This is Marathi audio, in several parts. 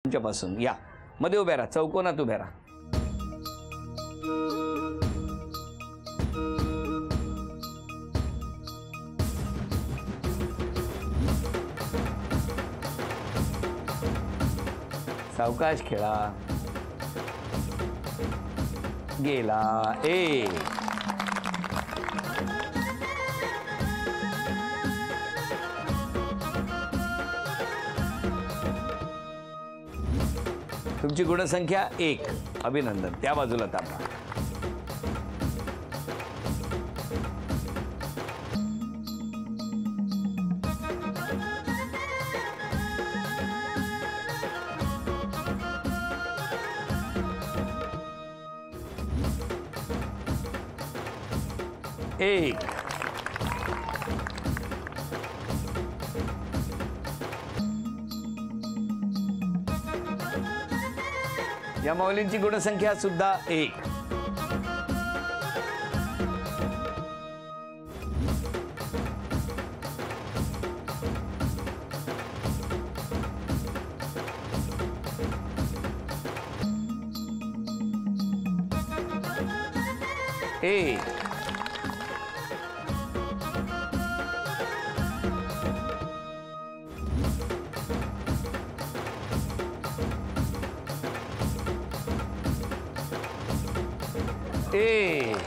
तुमच्यापासून या मध्ये उभ्या राहा, चौकोनात उभ्या राहा. सावकाश खेळा. गेला एक. तुमची गुणसंख्या 1. अभिनंदन. त्या बाजूला तापा. एक. या माऊलींची गुणसंख्या सुद्धा 1. एक.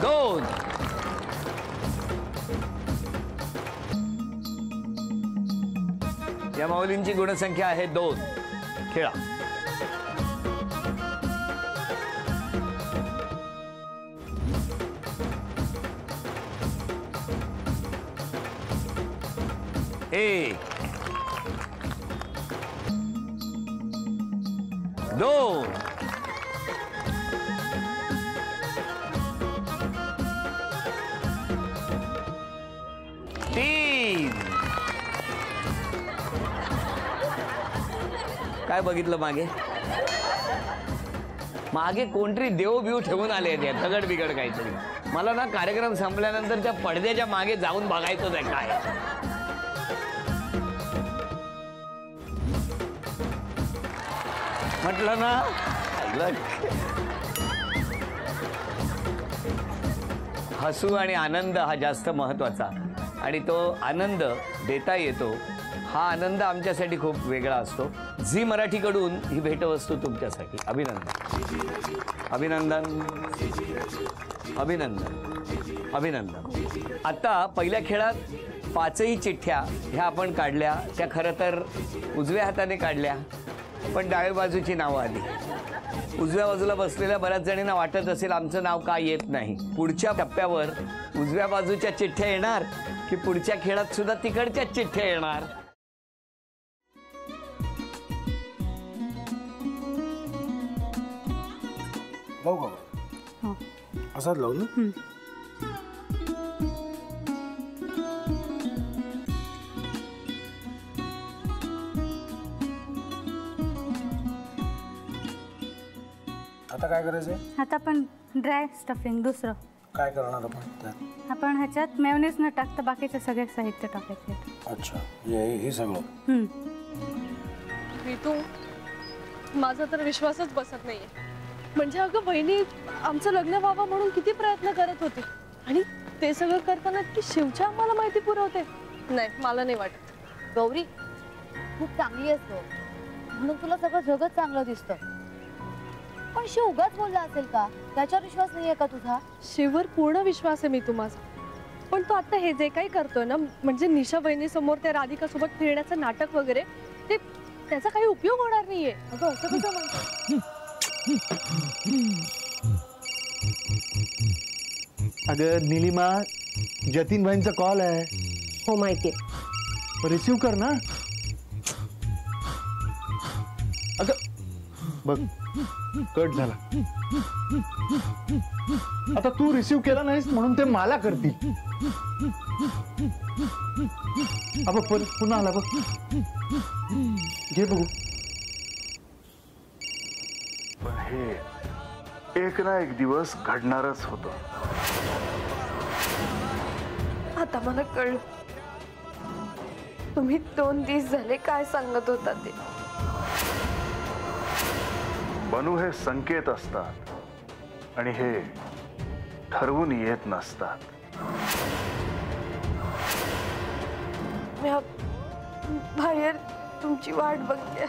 दोन. या माऊलींची गुणसंख्या आहे 2. खेळा. एक. 2. 3. काय बघितलं मागे? मागे कोणतरी देव बिव ठेवून आले ते दगड बिगड काहीतरी. मला ना कार्यक्रम संपल्यानंतर त्या पडद्याच्या मागे जाऊन बघायचंच आहे काय. म्हटलं ना. हसू आणि आनंद हा जास्त महत्वाचा आणि तो आनंद देता येतो. हा आनंद आमच्यासाठी खूप वेगळा असतो. झी मराठीकडून ही भेटवस्तू तुमच्यासाठी. अभिनंदन. अभिनंदन. अभिनंदन. अभिनंदन. आता पहिल्या खेळात 5ही चिठ्ठ्या ह्या आपण काढल्या. त्या खरं तर उजव्या हाताने काढल्या पण डाव्या बाजूची नावं आली. उजव्या बाजूला बसलेल्या बऱ्याच जणींना वाटत असेल आमचं नाव का येत नाही. पुढच्या टप्प्यावर उजव्या बाजूच्या चिठ्ठ्या येणार की पुढच्या खेळात सुद्धा तिकडच्याच चिठ्ठ्या येणार. लावू का? असाच लावू ना. आता काय करायचंय? आता आपण ड्राय स्टफिंग दुसरं काय करणार आपण त्यात? आपण ह्याच्यात मेयोनीज न टाकता बाकीचे सगळे साहित्य टाकायचे. अच्छा, हे सगळं. ऋतू, माझा तर विश्वासच बसत नाहीये. म्हणजे अगं बहिणी आमचं लग्न व्हावं म्हणून किती प्रयत्न करत होती आणि ते सगळं करताना की शिवच्या आम्हाला माहिती पुरवते. नाही, मला नाही वाटत. गौरी खूप चांगली असतो म्हणून तुला सगळं जगत चांगलं दिसतं. पण शिव उगाच बोलला असेल का? त्याच्यावर विश्वास नाहीये का तुझा? शिववर पूर्ण विश्वास आहे मी तुम्हाला. पण तो आता हे जे काही करतोय ना, म्हणजे निशा बहिणी समोर त्या राधिका सोबत फिरण्याचं नाटक वगैरे, ते त्याचा काही उपयोग होणार नाहीये. अगं असं कसं म्हणतो? अगं नीलिमा, जतीन भाईंचा कॉल आहे. हो माहितीये. रिसीव्ह कर ना. अगं बघ कट झाला. आता तू रिसीव्ह केला नाहीस म्हणून ते मला करतील. अब पुन्हा आला बघ. घे बघू. हे एक ना एक दिवस घडणारच होतं. आता मला कळलं तुम्ही 2 दिवस झाले काय सांगत होता ते. बनू हे संकेत असतात आणि हे ठरवून येत नसतात. मी बाहेर तुमची वाट बघते.